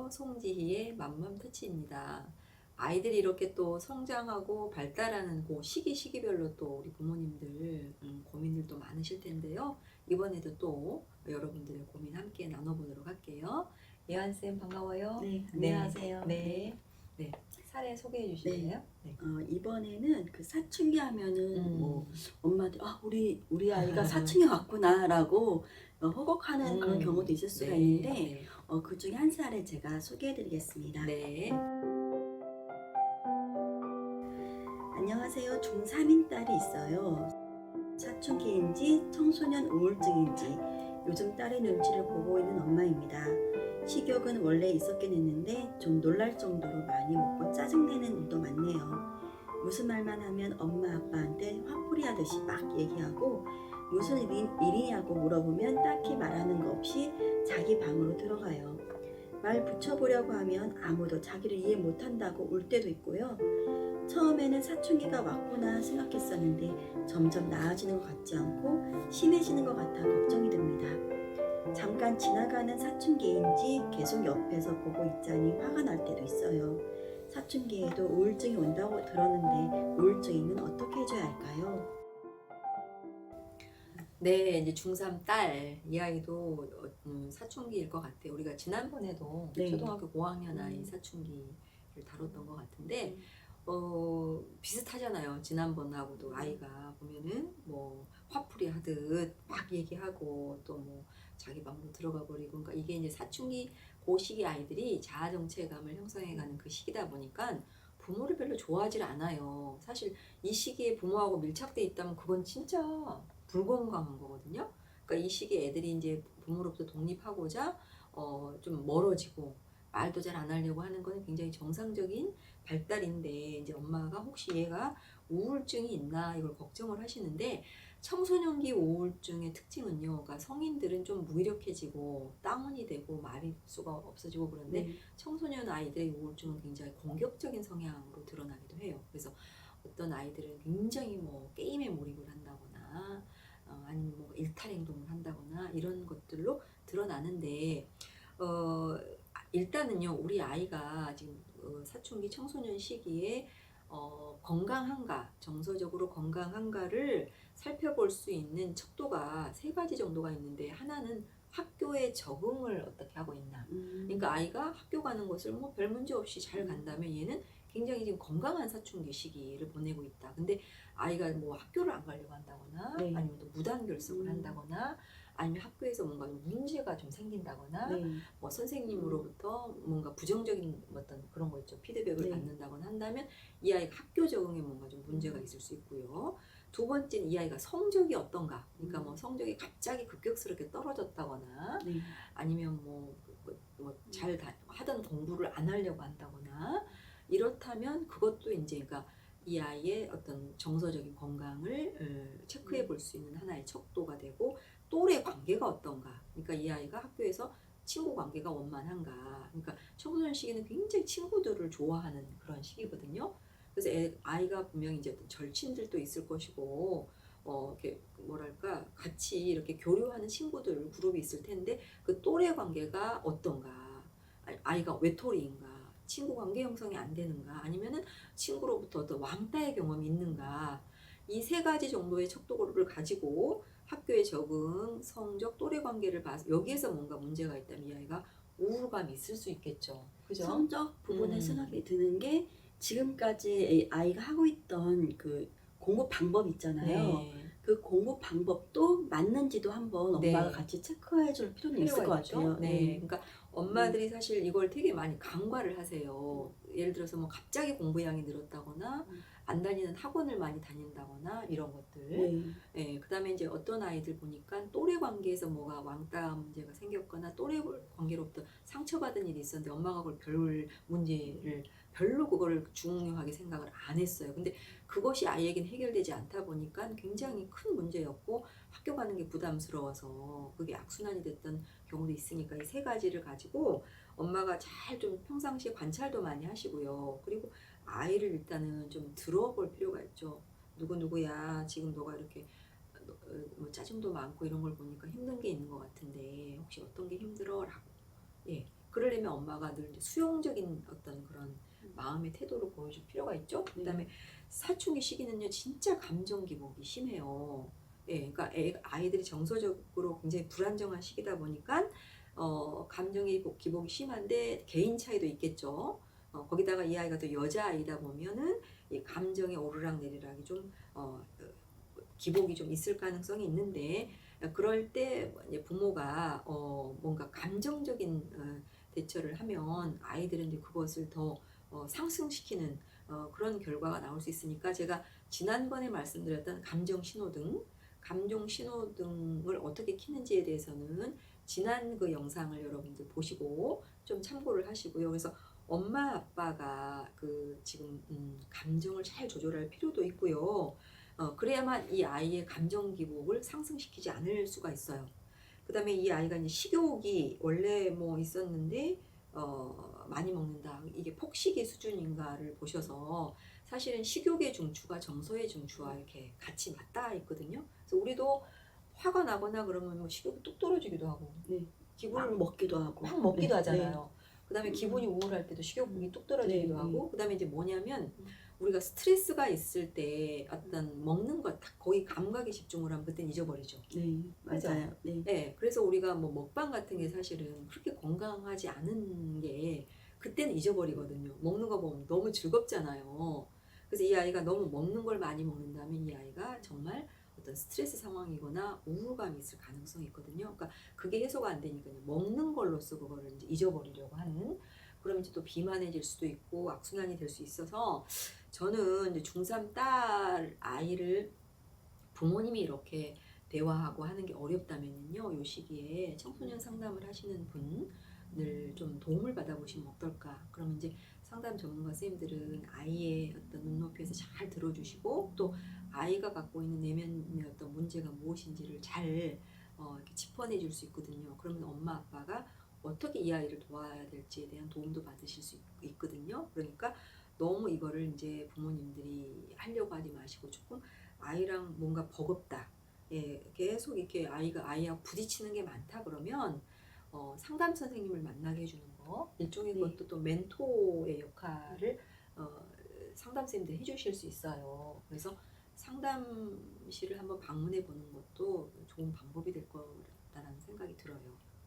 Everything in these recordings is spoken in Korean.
송지희의 맘맘터치입니다. 아이들이 이렇게 또 성장하고 발달하는 그 시기별로 또 우리 부모님들 고민들도 많으실 텐데요. 이번에도 또 여러분들의 고민 함께 나눠보도록 할게요. 예한쌤 반가워요. 네, 안녕하세요. 네. 네. 사례 소개해 주실래요? 네. 이번에는 그 사춘기 하면은 뭐 엄마들 우리 아이가 아. 사춘기 왔구나라고 호걱하는 그런 경우도 있을 수가 있는데 네. 그 중에 한 사례 제가 소개해드리겠습니다. 네. 안녕하세요. 중3인 딸이 있어요. 사춘기인지 청소년 우울증인지 요즘 딸의 눈치를 보고 있는 엄마입니다. 식욕은 원래 있었긴 했는데 좀 놀랄 정도로 많이 먹고 짜증내는 일도 많네요. 무슨 말만 하면 엄마 아빠한테 화풀이 하듯이 막 얘기하고 무슨 일이냐고 물어보면 딱히 말하는 거 없이 자기 방으로 들어가요. 말 붙여보려고 하면 아무도 자기를 이해 못한다고 울 때도 있고요. 처음에는 사춘기가 왔구나 생각했었는데 점점 나아지는 것 같지 않고 심해지는 것 같아 걱정이 됩니다. 잠깐 지나가는 사춘기인지 계속 옆에서 보고 있자니 화가 날 때도 있어요. 사춘기에도 우울증이 온다고 들었는데 우울증이면 어떻게 해줘야 할까요? 네, 이제 중3 딸, 이 아이도 사춘기일 것 같아요. 우리가 지난번에도 네. 초등학교 고학년 아이 사춘기를 다뤘던 것 같은데, 비슷하잖아요. 지난번하고도 아이가 보면은 뭐 화풀이 하듯 막 얘기하고 또 뭐 자기 방으로 들어가 버리고, 그러니까 이게 이제 사춘기 그 시기 아이들이 자아 정체감을 형성해가는 그 시기다 보니까 부모를 별로 좋아하지 않아요. 사실 이 시기에 부모하고 밀착돼 있다면 그건 진짜 불건강한 거거든요. 그러니까 이 시기에 애들이 이제 부모로부터 독립하고자 좀 멀어지고 말도 잘 안 하려고 하는 거는 굉장히 정상적인 발달인데, 이제 엄마가 혹시 얘가 우울증이 있나 이걸 걱정을 하시는데, 청소년기 우울증의 특징은요, 그러니까 성인들은 좀 무기력해지고 다운이 되고 말일 수가 없어지고 그런데 청소년 아이들의 우울증은 굉장히 공격적인 성향으로 드러나기도 해요. 그래서 어떤 아이들은 굉장히 뭐 게임에 몰입을 한다거나 아니면 뭐 일탈 행동을 한다거나 이런 것들로 드러나는데, 일단은요, 우리 아이가 지금 사춘기 청소년 시기에 건강한가, 정서적으로 건강한가를 살펴볼 수 있는 척도가 세 가지 정도가 있는데, 하나는 학교에 적응을 어떻게 하고 있나. 그러니까 아이가 학교 가는 것을 뭐 별 문제 없이 잘 간다면 얘는 굉장히 지금 건강한 사춘기 시기를 보내고 있다. 근데 아이가 뭐 학교를 안 가려고 한다거나 네. 아니면 또 무단 결석을 한다거나 아니면 학교에서 뭔가 문제가 좀 생긴다거나 뭐 선생님으로부터 뭔가 부정적인 어떤 그런 거 있죠. 피드백을 네. 받는다거나 한다면 이 아이가 학교 적응에 뭔가 좀 문제가 있을 수 있고요. 두 번째는 이 아이가 성적이 어떤가. 그러니까 뭐 성적이 갑자기 급격스럽게 떨어졌다거나 아니면 뭐 잘 하던 공부를 안 하려고 한다거나 이렇다면 그것도 이제 그러니까 이 아이의 어떤 정서적인 건강을 체크해 볼 수 있는 하나의 척도가 되고, 또래 관계가 어떤가. 그러니까 이 아이가 학교에서 친구 관계가 원만한가. 그러니까 청소년 시기는 굉장히 친구들을 좋아하는 그런 시기거든요. 그래서 아이가 분명히 이제 어떤 절친들도 있을 것이고, 이렇게 뭐랄까 같이 이렇게 교류하는 친구들 그룹이 있을 텐데 그 또래 관계가 어떤가. 아이가 외톨이인가. 친구 관계 형성이 안 되는가. 아니면은 친구로부터 어떤 왕따의 경험이 있는가. 이 세 가지 정도의 척도를 가지고 학교의 적응, 성적, 또래 관계를 봐서 여기에서 뭔가 문제가 있다면 이 아이가 우울감이 있을 수 있겠죠. 그죠? 성적 부분에 생각이 드는 게 지금까지 아이가 하고 있던 그 공부 방법 있잖아요. 네. 그 공부 방법도 맞는지도 한번 엄마가 네. 같이 체크해 줄 필요는 있을 필요가 것 있죠. 같아요. 네. 그러니까 엄마들이 사실 이걸 되게 많이 간과를 하세요. 예를 들어서 뭐 갑자기 공부량이 늘었다거나 안 다니는 학원을 많이 다닌다거나 이런 것들. 예, 그다음에 이제 어떤 아이들 보니까 또래 관계에서 뭐가 왕따 문제가 생겼거나 또래 관계로부터 상처받은 일이 있었는데 엄마가 그걸 문제를 별로 그거를 중요하게 생각을 안 했어요. 근데 그것이 아이에겐 해결되지 않다 보니까 굉장히 큰 문제였고 학교 가는 게 부담스러워서 그게 악순환이 됐던 경우도 있으니까 이 세 가지를 가지고 엄마가 잘 좀 평상시에 관찰도 많이 하시고요. 그리고 아이를 일단은 좀 들어볼 필요가 있죠. 누구야 지금 너가 이렇게 뭐 짜증도 많고 이런 걸 보니까 힘든 게 있는 것 같은데 혹시 어떤 게 힘들어? 라고. 예. 그러려면 엄마가 늘 이제 수용적인 어떤 그런 마음의 태도를 보여줄 필요가 있죠. 그다음에 사춘기 시기는요 진짜 감정 기복이 심해요. 예, 그러니까 아이들이 정서적으로 굉장히 불안정한 시기다 보니까 감정의 기복이 심한데 개인 차이도 있겠죠. 거기다가 이 아이가 또 여자아이다 보면은 이 감정의 오르락내리락이 좀 기복이 좀 있을 가능성이 있는데 그럴 때 이제 부모가 뭔가 감정적인 대처를 하면 아이들은 이제 그것을 더 상승시키는 그런 결과가 나올 수 있으니까 제가 지난번에 말씀드렸던 감정 신호등을 어떻게 켜는지에 대해서는 지난 그 영상을 여러분들 보시고 좀 참고를 하시고요. 그래서 엄마 아빠가 그 지금 감정을 잘 조절할 필요도 있고요. 그래야만 이 아이의 감정 기복을 상승시키지 않을 수가 있어요. 그 다음에 이 아이가 이제 식욕이 원래 뭐 있었는데 많이 먹는다. 이게 폭식의 수준인가를 보셔서 사실은 식욕의 중추가 정서의 중추와 이렇게 같이 맞닿아 있거든요. 그래서 우리도 화가 나거나 그러면 뭐 식욕이 뚝 떨어지기도 하고 기분을 먹기도 하고 막 먹기도 하잖아요. 그다음에 기분이 우울할 때도 식욕이 뚝 떨어지기도 네, 하고 그다음에 이제 뭐냐면 우리가 스트레스가 있을 때 어떤 먹는 것 거기 감각에 집중을 하면 그때는 잊어버리죠. 네, 그죠? 맞아요. 네. 네, 그래서 우리가 뭐 먹방 같은 게 사실은 그렇게 건강하지 않은 게 그때는 잊어버리거든요. 먹는 거 보면 너무 즐겁잖아요. 그래서 이 아이가 너무 먹는 걸 많이 먹는다면 이 아이가 정말 어떤 스트레스 상황이거나 우울감이 있을 가능성이 있거든요. 그러니까 그게 해소가 안 되니까 먹는 걸로써 그거를 이제 잊어버리려고 하는 그러면 이제 또 비만해질 수도 있고 악순환이 될 수 있어서 저는 이제 중3 딸 아이를 부모님이 이렇게 대화하고 하는 게 어렵다면요, 요 시기에 청소년 상담을 하시는 분들 좀 도움을 받아보시면 어떨까? 그러면 이제 상담 전문가 선생님들은 아이의 어떤 눈높이에서 잘 들어주시고 또 아이가 갖고 있는 내면의 어떤 문제가 무엇인지를 잘 이렇게 짚어내 줄 수 있거든요. 그러면 엄마 아빠가 어떻게 이 아이를 도와야 될지에 대한 도움도 받으실 수 있거든요. 그러니까 너무 이거를 이제 부모님들이 하려고 하지 마시고 조금 아이랑 뭔가 버겁다. 예, 계속 이렇게 아이하고 부딪히는 게 많다 그러면 상담 선생님을 만나게 해주는 거 일종의 것도 또 멘토의 역할을 상담 선생님들이 해주실 수 있어요. 그래서 상담실을 한번 방문해 보는 것도 좋은 방법이 될 거라는 생각이 들어요.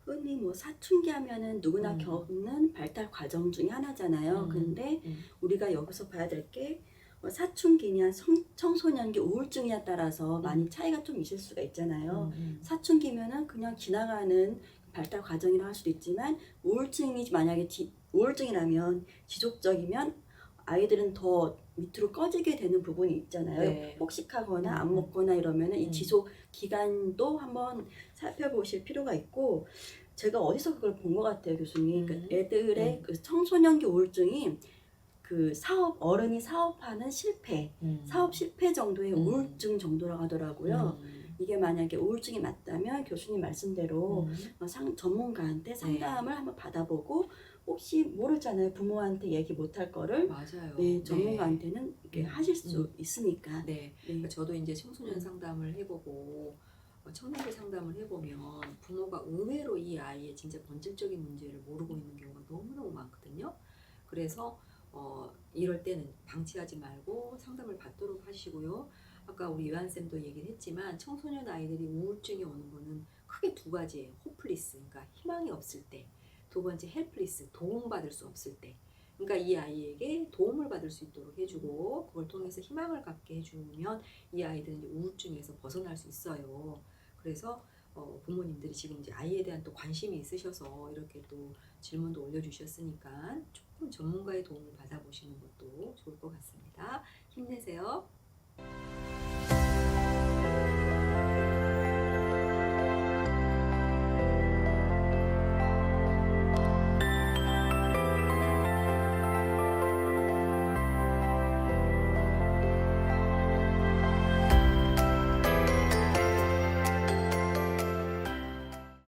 흔히 뭐 사춘기 하면은 누구나 겪는 발달 과정 중에 하나잖아요. 근데 우리가 여기서 봐야 될 게 사춘기냐 청소년기 우울증이냐 따라서 많이 차이가 좀 있을 수가 있잖아요. 사춘기면은 그냥 지나가는 발달 과정이라 할 수도 있지만 우울증이 만약에 우울증이라면 지속적이면 아이들은 더 밑으로 꺼지게 되는 부분이 있잖아요. 네. 폭식하거나 안 먹거나 이러면은 이 지속 기간도 한번 살펴보실 필요가 있고 제가 어디서 그걸 본 것 같아요, 교수님. 그 애들의 그 청소년기 우울증이 그 어른이 사업하는 사업 실패 정도의 우울증 정도라고 하더라고요. 이게 만약에 우울증이 맞다면 교수님 말씀대로 전문가한테 상담을 한번 받아보고 혹시 모르잖아요. 부모한테 얘기 못할 거를 맞아요. 네, 전문가한테는 이렇게 하실 수 있으니까. 네. 그러니까 저도 이제 청소년 상담을 해보고 청년기 상담을 해보면 부모가 의외로 이 아이의 진짜 본질적인 문제를 모르고 있는 경우가 너무너무 많거든요. 그래서 이럴 때는 방치하지 말고 상담을 받도록 하시고요. 아까 우리 요한쌤도 얘기를 했지만 청소년 아이들이 우울증이 오는 거는 크게 두 가지예요. 호플리스, 그러니까 희망이 없을 때. 두 번째 헬플리스, 도움받을 수 없을 때. 그러니까 이 아이에게 도움을 받을 수 있도록 해주고 그걸 통해서 희망을 갖게 해주면 이 아이들은 이제 우울증에서 벗어날 수 있어요. 그래서 부모님들이 지금 이제 아이에 대한 또 관심이 있으셔서 이렇게 또 질문도 올려주셨으니까 조금 전문가의 도움을 받아보시는 것도 좋을 것 같습니다. 힘내세요.